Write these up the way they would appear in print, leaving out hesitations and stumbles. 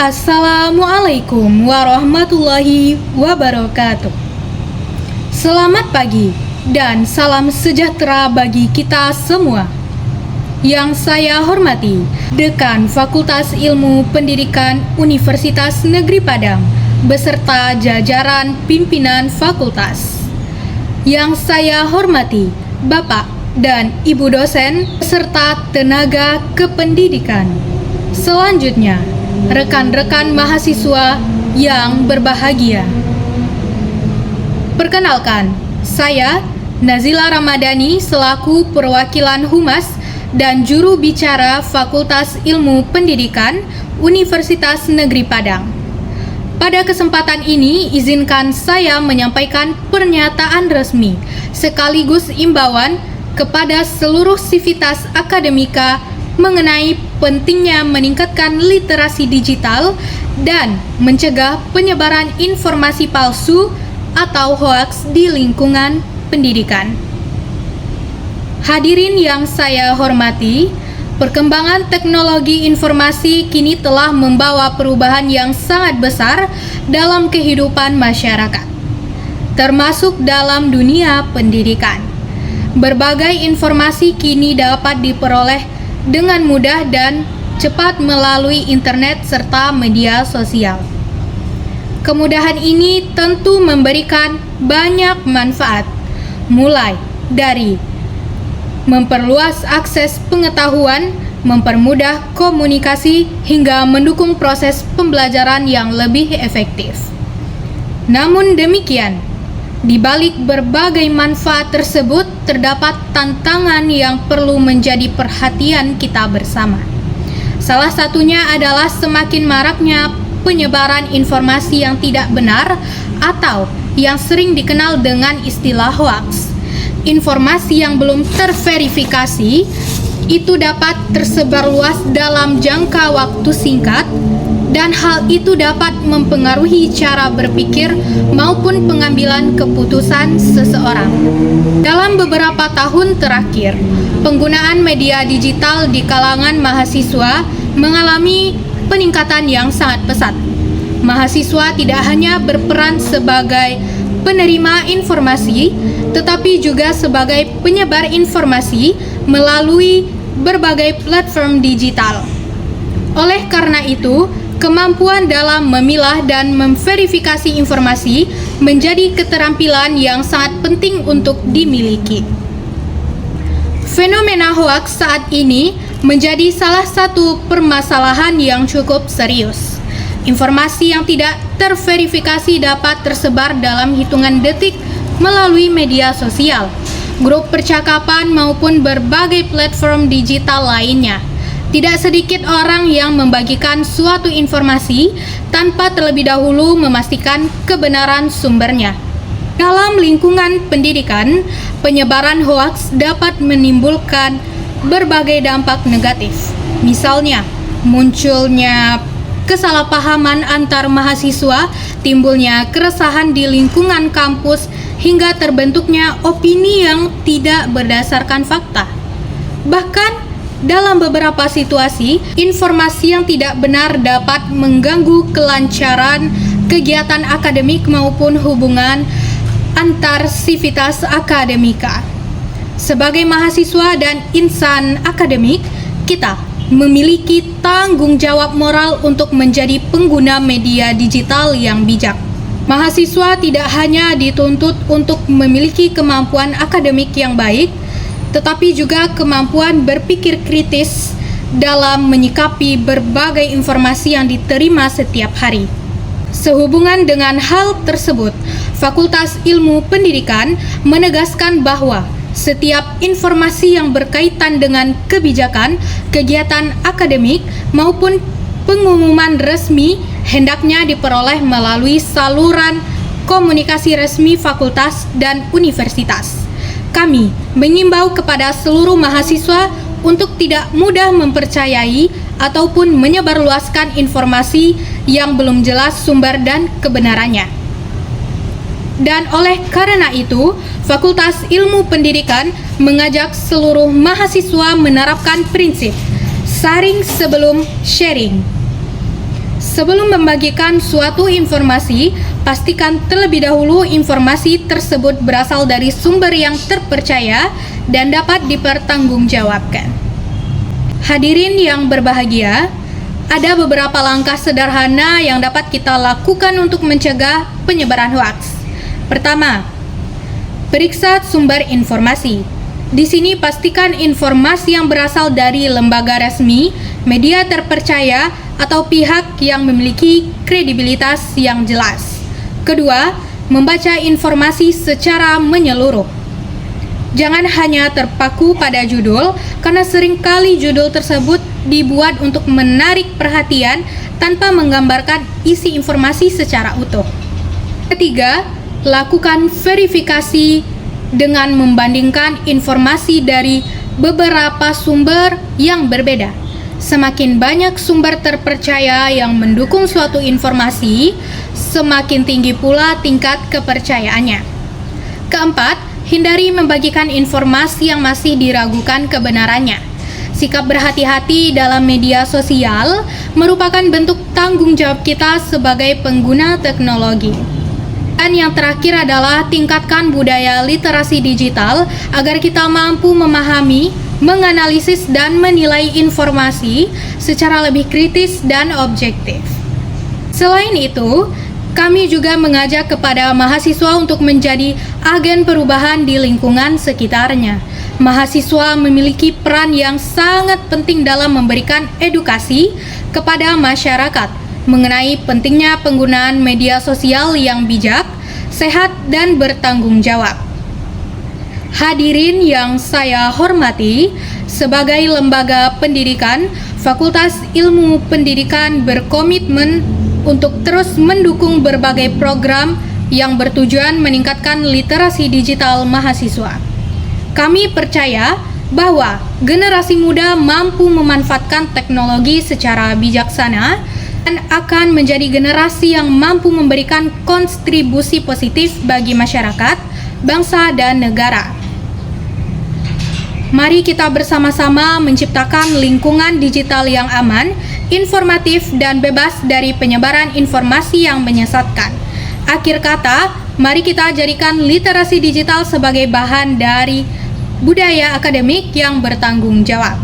Assalamualaikum warahmatullahi wabarakatuh. Selamat pagi dan salam sejahtera bagi kita semua. Yang saya hormati, Dekan Fakultas Ilmu Pendidikan Universitas Negeri Padang beserta jajaran pimpinan fakultas. Yang saya hormati, Bapak dan Ibu dosen serta tenaga kependidikan. Selanjutnya, rekan-rekan mahasiswa yang berbahagia. Perkenalkan, saya Nazila Ramadhani selaku perwakilan Humas dan juru bicara Fakultas Ilmu Pendidikan Universitas Negeri Padang. Pada kesempatan ini, izinkan saya menyampaikan pernyataan resmi sekaligus imbauan kepada seluruh sivitas akademika mengenai pentingnya meningkatkan literasi digital dan mencegah penyebaran informasi palsu atau hoaks di lingkungan pendidikan. Hadirin yang saya hormati, perkembangan teknologi informasi kini telah membawa perubahan yang sangat besar dalam kehidupan masyarakat, termasuk dalam dunia pendidikan. Berbagai informasi kini dapat diperoleh dengan mudah dan cepat melalui internet serta media sosial. Kemudahan ini tentu memberikan banyak manfaat, mulai dari memperluas akses pengetahuan, mempermudah komunikasi, hingga mendukung proses pembelajaran yang lebih efektif. Namun demikian, di balik berbagai manfaat tersebut, terdapat tantangan yang perlu menjadi perhatian kita bersama. Salah satunya adalah semakin maraknya penyebaran informasi yang tidak benar atau yang sering dikenal dengan istilah hoaks. Informasi yang belum terverifikasi itu dapat tersebar luas dalam jangka waktu singkat, dan hal itu dapat mempengaruhi cara berpikir maupun pengambilan keputusan seseorang. Dalam beberapa tahun terakhir, penggunaan media digital di kalangan mahasiswa mengalami peningkatan yang sangat pesat. Mahasiswa tidak hanya berperan sebagai penerima informasi, tetapi juga sebagai penyebar informasi melalui berbagai platform digital. Oleh karena itu, kemampuan dalam memilah dan memverifikasi informasi menjadi keterampilan yang sangat penting untuk dimiliki. Fenomena hoaks saat ini menjadi salah satu permasalahan yang cukup serius. Informasi yang tidak terverifikasi dapat tersebar dalam hitungan detik melalui media sosial, grup percakapan maupun berbagai platform digital lainnya. Tidak sedikit orang yang membagikan suatu informasi tanpa terlebih dahulu memastikan kebenaran sumbernya. Dalam lingkungan pendidikan, penyebaran hoaks dapat menimbulkan berbagai dampak negatif. Misalnya, munculnya kesalahpahaman antar mahasiswa, timbulnya keresahan di lingkungan kampus, hingga terbentuknya opini yang tidak berdasarkan fakta. Bahkan, dalam beberapa situasi, informasi yang tidak benar dapat mengganggu kelancaran kegiatan akademik maupun hubungan antar sivitas akademika. Sebagai mahasiswa dan insan akademik, kita memiliki tanggung jawab moral untuk menjadi pengguna media digital yang bijak. Mahasiswa tidak hanya dituntut untuk memiliki kemampuan akademik yang baik, tetapi juga kemampuan berpikir kritis dalam menyikapi berbagai informasi yang diterima setiap hari. Sehubungan dengan hal tersebut, Fakultas Ilmu Pendidikan menegaskan bahwa setiap informasi yang berkaitan dengan kebijakan, kegiatan akademik, maupun pengumuman resmi hendaknya diperoleh melalui saluran komunikasi resmi fakultas dan universitas. Kami mengimbau kepada seluruh mahasiswa untuk tidak mudah mempercayai ataupun menyebarluaskan informasi yang belum jelas sumber dan kebenarannya. Dan oleh karena itu, Fakultas Ilmu Pendidikan mengajak seluruh mahasiswa menerapkan prinsip saring sebelum sharing. Sebelum membagikan suatu informasi, pastikan terlebih dahulu informasi tersebut berasal dari sumber yang terpercaya dan dapat dipertanggungjawabkan. Hadirin yang berbahagia, ada beberapa langkah sederhana yang dapat kita lakukan untuk mencegah penyebaran hoaks. Pertama, periksa sumber informasi. Di sini pastikan informasi yang berasal dari lembaga resmi, media terpercaya, atau pihak yang memiliki kredibilitas yang jelas. Kedua, membaca informasi secara menyeluruh. Jangan hanya terpaku pada judul, karena seringkali judul tersebut dibuat untuk menarik perhatian tanpa menggambarkan isi informasi secara utuh. Ketiga, lakukan verifikasi dengan membandingkan informasi dari beberapa sumber yang berbeda. Semakin banyak sumber terpercaya yang mendukung suatu informasi, semakin tinggi pula tingkat kepercayaannya. Keempat, hindari membagikan informasi yang masih diragukan kebenarannya. Sikap berhati-hati dalam media sosial merupakan bentuk tanggung jawab kita sebagai pengguna teknologi. Dan yang terakhir adalah tingkatkan budaya literasi digital agar kita mampu memahami, menganalisis, dan menilai informasi secara lebih kritis dan objektif. Selain itu, kami juga mengajak kepada mahasiswa untuk menjadi agen perubahan di lingkungan sekitarnya. Mahasiswa memiliki peran yang sangat penting dalam memberikan edukasi kepada masyarakat mengenai pentingnya penggunaan media sosial yang bijak, sehat, dan bertanggung jawab. Hadirin yang saya hormati, sebagai lembaga pendidikan, Fakultas Ilmu Pendidikan berkomitmen untuk terus mendukung berbagai program yang bertujuan meningkatkan literasi digital mahasiswa. Kami percaya bahwa generasi muda mampu memanfaatkan teknologi secara bijaksana dan akan menjadi generasi yang mampu memberikan kontribusi positif bagi masyarakat, bangsa, dan negara. Mari kita bersama-sama menciptakan lingkungan digital yang aman, informatif, dan bebas dari penyebaran informasi yang menyesatkan. Akhir kata, mari kita jadikan literasi digital sebagai bahan dari budaya akademik yang bertanggung jawab.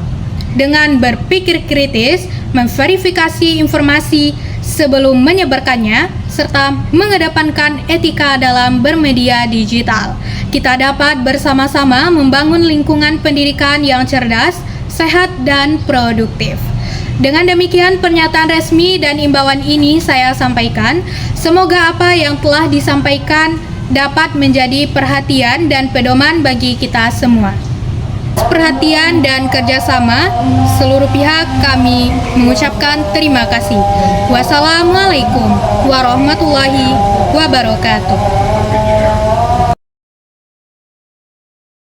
Dengan berpikir kritis, memverifikasi informasi sebelum menyebarkannya, serta mengedepankan etika dalam bermedia digital, kita dapat bersama-sama membangun lingkungan pendidikan yang cerdas, sehat, dan produktif. Dengan demikian, pernyataan resmi dan imbauan ini saya sampaikan. Semoga apa yang telah disampaikan dapat menjadi perhatian dan pedoman bagi kita semua. Perhatian dan kerjasama seluruh pihak kami mengucapkan terima kasih. Wassalamualaikum warahmatullahi wabarakatuh.